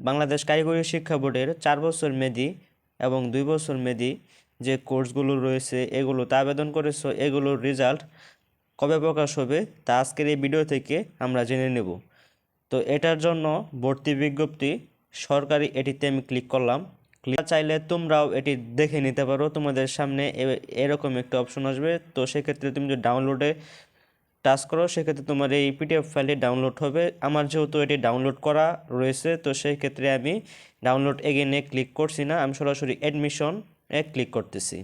বাংলাদেশ কারিগরি শিক্ষা বোর্ডের 4 বছর মেয়াদী এবং 2 বছর মেয়াদী যে কোর্সগুলো রয়েছে এগুলোতে আবেদন করেছো, এগুলোর রেজাল্ট কবে প্রকাশ হবে তা আজকের এই ভিডিও থেকে আমরা জেনে নেব। তো এটার জন্য ভর্তি বিজ্ঞপ্তি সরকারি, এটিতে আমি ক্লিক করলাম। চাইলে তোমরাও এটি দেখে নিতে পারো, তোমাদের সামনে এরকম একটা অপশন আসবে। তো সেক্ষেত্রে তুমি যদি ডাউনলোডে টাচ করো সেক্ষেত্রে তোমার এই পিডিএফ ফাইলটি ডাউনলোড হবে। আমার যেহেতু এটি ডাউনলোড করা রয়েছে তো সেই ক্ষেত্রে আমি ডাউনলোড এগেনে ক্লিক করছি না, আমি সরাসরি অ্যাডমিশনে ক্লিক করতেছি।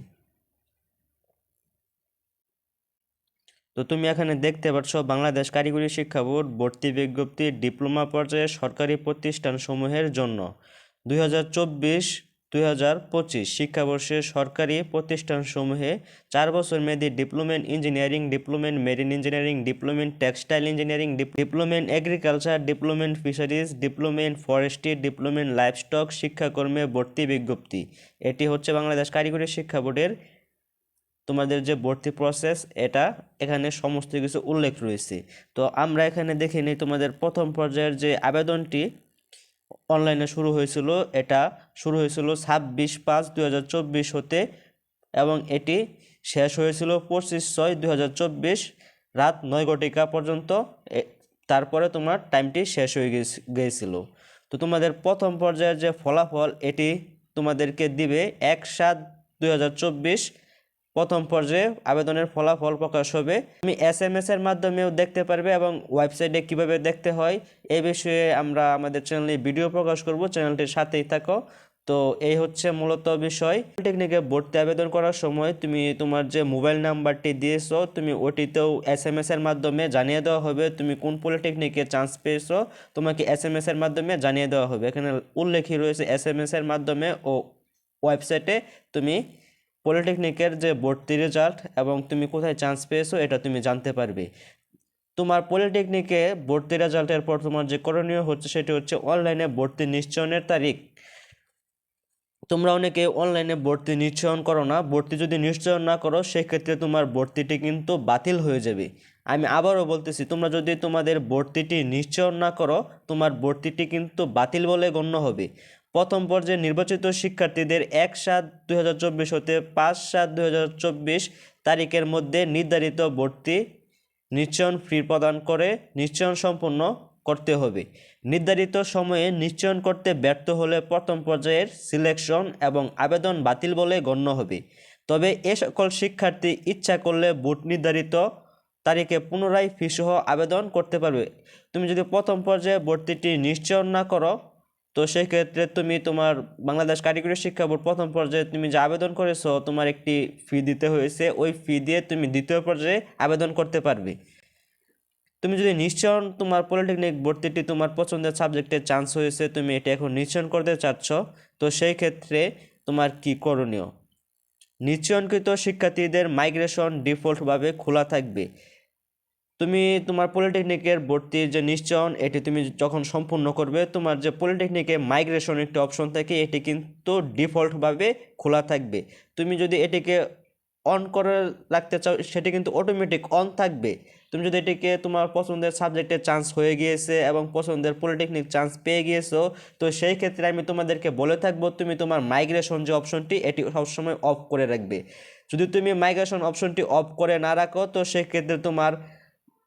তো তুমি এখানে দেখতে পাচ্ছ বাংলাদেশ কারিগরি শিক্ষা বোর্ড ভর্তি বিজ্ঞপ্তি ডিপ্লোমা পর্যায়ে সরকারি প্রতিষ্ঠানসমূহের জন্য 2024-2025 শিক্ষাবর্ষে সরকারি প্রতিষ্ঠানসমূহে 4 বছর মেয়াদী diploma in engineering, diploma in marine engineering, diploma in textile engineering, diploma in agriculture, diploma in fisheries, diploma in forestry, diploma in livestock শিক্ষাকর্মে ভর্তি বিজ্ঞপ্তি। এটি হচ্ছে বাংলাদেশ কারিগরি শিক্ষা বোর্ডের তোমাদের যে ভর্তি প্রসেস, এটা এখানে সমস্ত কিছু উল্লেখ রয়েছে। তো আমরা এখানে দেখে নিই তোমাদের প্রথম পর্যায়ের যে আবেদনটি অনলাইনে শুরু হয়েছিল, এটা শুরু হয়েছিল 26/5/2024 হতে এবং এটি শেষ হয়েছিল 25/6/2024 রাত 9 পর্যন্ত। তারপরে তোমার টাইমটি শেষ হয়ে গিয়েছিল। তো তোমাদের প্রথম পর্যায়ের যে ফলাফল এটি তোমাদেরকে দিবে 1/7/2024 প্রথম পর্যায়ে আবেদনের ফলাফল প্রকাশ হবে। তুমি SMS এর মাধ্যমেও দেখতে পারবে এবং ওয়েবসাইটে কিভাবে দেখতে হয় এই বিষয়ে আমরা আমাদের চ্যানেলে ভিডিও প্রকাশ করব, চ্যানেলটির সাথেই থাকো। তো এই হচ্ছে মূলত বিষয়। পলিটেকনিকে ভর্তি আবেদন করার সময় তুমি তোমার যে মোবাইল নাম্বারটি দিয়েছো তুমি ওটিতেও SMS এর মাধ্যমে জানিয়ে দেওয়া হবে তুমি কোন পলিটেকনিকে চান্স পেয়েছো, তোমাকে SMS এর মাধ্যমে জানিয়ে দেওয়া হবে। এখানে উল্লেখই রয়েছে SMS এর মাধ্যমে ও ওয়েবসাইটে তুমি পলিটেকনিকের যে ভর্তি রেজাল্ট এবং তুমি কোথায় চান্স পেয়েছো এটা তুমি জানতে পারবে। তোমার পলিটেকনিকে ভর্তি রেজাল্টের পর তোমার যে করণীয় হচ্ছে সেটি হচ্ছে অনলাইনে ভর্তি নিশ্চয়নের তারিখ। তোমরা অনেকে অনলাইনে ভর্তি নিশ্চয়ন করো না, ভর্তি যদি নিশ্চয়ন না করো সেক্ষেত্রে তোমার ভর্তিটি কিন্তু বাতিল হয়ে যাবে। আমি আবারও বলতেছি, তোমরা যদি তোমাদের ভর্তিটি নিশ্চয়ন না করো তোমার ভর্তিটি কিন্তু বাতিল বলে গণ্য হবে। প্রথম পর্যায়ে নির্বাচিত শিক্ষার্থীদের 1/7/2024 হতে 5/7/2024 তারিখের মধ্যে নির্ধারিত ভর্তি নিশ্চয়ন ফি প্রদান করে নিশ্চয়ন সম্পন্ন করতে হবে। নির্ধারিত সময়ে নিশ্চয়ন করতে ব্যর্থ হলে প্রথম পর্যায়ের সিলেকশন এবং আবেদন বাতিল বলে গণ্য হবে। তবে এ সকল শিক্ষার্থী ইচ্ছা করলে বোর্ড নির্ধারিত তারিখে পুনরায় ফিসহ আবেদন করতে পারবে। তুমি যদি প্রথম পর্যায়ে ভর্তিটি নিশ্চয়ন না করো তো সেক্ষেত্রে তুমি তোমার বাংলাদেশ কারিগরি শিক্ষা বোর্ড প্রথম পর্যায়ে তুমি যে আবেদন করেছো তোমার একটি ফি দিতে হয়েছে, ওই ফি দিয়ে তুমি দ্বিতীয় পর্যায়ে আবেদন করতে পারবে। তুমি যদি নিশ্চয়ন তোমার পলিটেকনিক ভর্তিটি তোমার পছন্দের সাবজেক্টে চান্স হয়েছে, তুমি এটা এখন নিশ্চয়ন করতে চাচ্ছ, তো সেই ক্ষেত্রে তোমার কি করণীয়? নিশ্চয়নকৃত শিক্ষার্থীদের মাইগ্রেশন ডিফল্টভাবে খোলা থাকবে। তুমি তোমার পলিটেকনিকের ভর্তির যে নিশ্চয়ন এটি তুমি যখন সম্পূর্ণ করবে তোমার যে পলিটেকনিকে মাইগ্রেশন একটি অপশন থাকে এটি কিন্তু ডিফল্টভাবে খোলা থাকবে। তুমি যদি এটিকে অন করে রাখতে চাও সেটি কিন্তু অটোমেটিক অন থাকবে। তুমি যদি এটিকে তোমার পছন্দের সাবজেক্টে চান্স হয়ে গিয়েছে এবং পছন্দের পলিটেকনিক চান্স পেয়ে গিয়েছো তো সেই ক্ষেত্রে আমি তোমাদেরকে বলে থাকবো তুমি তোমার মাইগ্রেশন যে অপশনটি এটি সবসময় অফ করে রাখবে। যদি তুমি মাইগ্রেশন অপশনটি অফ করে না রাখো তো সেক্ষেত্রে তোমার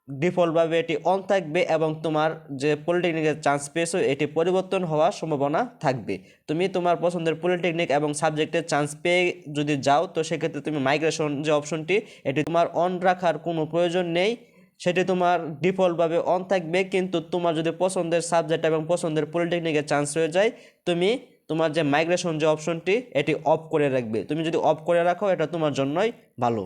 ডিফল্টভাবে এটি অন থাকবে এবং তোমার যে পলিটেকনিকের চান্স পেয়েছো এটি পরিবর্তন হওয়ার সম্ভাবনা থাকবে। তুমি তোমার পছন্দের পলিটেকনিক এবং সাবজেক্টের চান্স পেয়ে যদি যাও তো সেক্ষেত্রে তুমি মাইগ্রেশন যে অপশনটি এটি তোমার অন রাখার কোনো প্রয়োজন নেই, সেটি তোমার ডিফল্টভাবে অন থাকবে। কিন্তু তোমার যদি পছন্দের সাবজেক্ট এবং পছন্দের পলিটেকনিকের চান্স হয়ে যায় তুমি তোমার যে মাইগ্রেশন যে অপশনটি এটি অফ করে রাখবে। তুমি যদি অফ করে রাখো এটা তোমার জন্যই ভালো।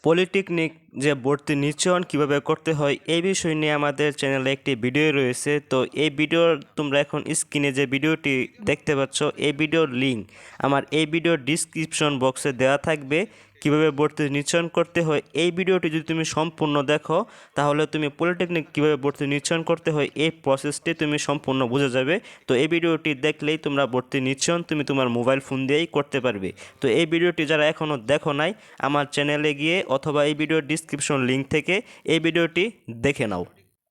পলিটেকনিক যে ভর্তি নিশ্চয়ন কীভাবে করতে হয় এই বিষয় নিয়ে আমাদের চ্যানেলে একটি ভিডিও রয়েছে। তো এই ভিডিওর তোমরা এখন স্ক্রিনে যে ভিডিওটি দেখতে পাচ্ছ এই ভিডিওর লিঙ্ক আমার এই ভিডিওর ডিসক্রিপশন বক্সে দেওয়া থাকবে। কীভাবে ভর্তি নিশ্চয়ন করতে হয় এই ভিডিওটি যদি তুমি সম্পূর্ণ দেখো তাহলে তুমি পলিটেকনিক কীভাবে ভর্তি নিশ্চয়ন করতে হয় এই প্রসেসটি তুমি সম্পূর্ণ বুঝে যাবে। তো এই ভিডিওটি দেখলেই তোমরা ভর্তি নিশ্চয়ন তুমি তোমার মোবাইল ফোন দিয়েই করতে পারবে। তো এই ভিডিওটি যারা এখনও দেখো নাই আমার চ্যানেলে গিয়ে অথবা এই ভিডিওর ডিসক্রিপশন লিঙ্ক থেকে এই ভিডিওটি দেখে নাও।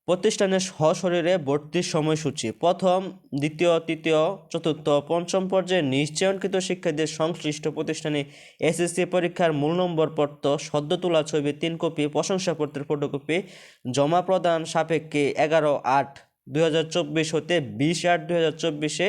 প্রতিষ্ঠানের সশরীরে ভর্তির সময়সূচি প্রথম, দ্বিতীয়, তৃতীয়, চতুর্থ, পঞ্চম পর্যায়ে নিশ্চয়নকৃত শিক্ষার্থীদের সংশ্লিষ্ট প্রতিষ্ঠানে এসএসসি পরীক্ষার মূল নম্বর পত্র, সদ্য তোলা ছবি 3 কপি, প্রশংসাপত্রের ফটোকপি জমা প্রদান সাপেক্ষে 11/8/2024 হতে 20/8/2024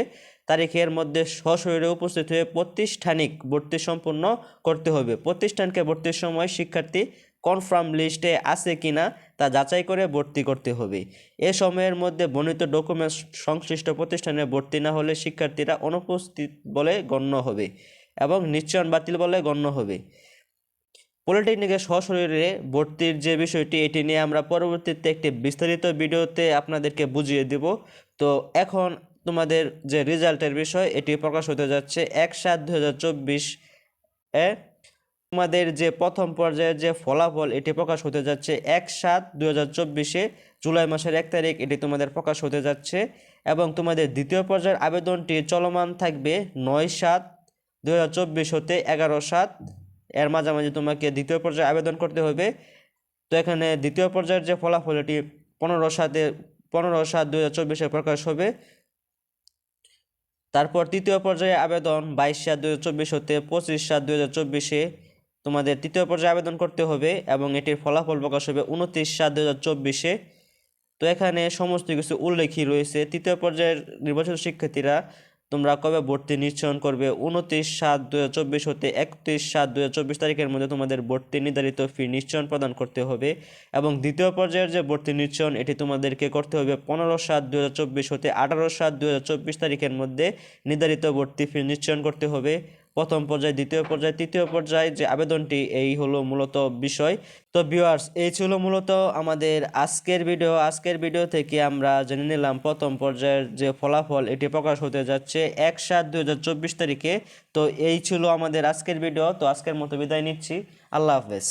তারিখের মধ্যে সশরীরে উপস্থিত হয়ে প্রাতিষ্ঠানিক ভর্তি সম্পন্ন করতে হবে। প্রতিষ্ঠানকে ভর্তির সময় শিক্ষার্থী কনফার্ম লিস্টে আছে কিনা তা যাচাই করে ভর্তি করতে হবে। এ সময়ের মধ্যে বর্ণিত ডকুমেন্টস সংশ্লিষ্ট প্রতিষ্ঠানে ভর্তি না হলে শিক্ষার্থীরা অনুপস্থিত বলে গণ্য হবে এবং নিশ্চয়ন বাতিল বলে গণ্য হবে। পলিটেকনিকের সশরীরে ভর্তির যে বিষয়টি, এটি নিয়ে আমরা পরবর্তীতে একটি বিস্তারিত ভিডিওতে আপনাদেরকে বুঝিয়ে দেব। তো এখন তোমাদের যে রেজাল্টের বিষয়, এটি প্রকাশ হতে যাচ্ছে 1/7/2024 এ। তোমাদের যে প্রথম পর্যায়ের যে ফলাফল, এটি প্রকাশ হতে যাচ্ছে 1/7/2024 জুলাই মাসের 1 তারিখ এটি তোমাদের প্রকাশ হতে যাচ্ছে। এবং তোমাদের দ্বিতীয় পর্যায়ের আবেদনটি চলমান থাকবে 9/7/2024 হতে 11/7 এর মাঝামাঝি তোমাকে দ্বিতীয় পর্যায়ে আবেদন করতে হবে। তো এখানে দ্বিতীয় পর্যায়ের যে ফলাফল, এটি 15/7/2024 প্রকাশ হবে। তারপর তৃতীয় পর্যায়ে আবেদন 22/7/2024 হতে 25/7/2024 তোমাদের তৃতীয় পর্যায়ে আবেদন করতে হবে এবং এটির ফলাফল প্রকাশ হবে 29/7/2024। তো এখানে সমস্ত কিছু উল্লেখই রয়েছে। তৃতীয় পর্যায়ের নির্বাচিত শিক্ষার্থীরা তোমরা কবে ভর্তি নিশ্চয়ন করবে, 29/7/2024 হতে 31/7/2024 তারিখের মধ্যে তোমাদের ভর্তি নির্ধারিত ফি নিশ্চয়ন প্রদান করতে হবে। এবং দ্বিতীয় পর্যায়ের যে ভর্তি নিশ্চয়ন, এটি তোমাদেরকে করতে হবে 15/7/2024 হতে 18/7/2024 তারিখের মধ্যে নির্ধারিত ভর্তি ফি নিশ্চয়ন করতে হবে। প্রথম পর্যায়ে, দ্বিতীয় পর্যায়ে, তৃতীয় পর্যায়ে যে আবেদনটি, এই হলো মূলত বিষয়। তো ভিউয়ার্স, এই ছিল মূলত আমাদের আজকের ভিডিও। আজকের ভিডিও থেকে আমরা জেনে নিলাম প্রথম পর্যায়ের যে ফলাফল, এটি প্রকাশ হতে যাচ্ছে 1/7/2024 তারিখে। তো এই ছিল আমাদের আজকের ভিডিও। তো আজকের মতো বিদায় নিচ্ছি। আল্লাহ হাফেজ।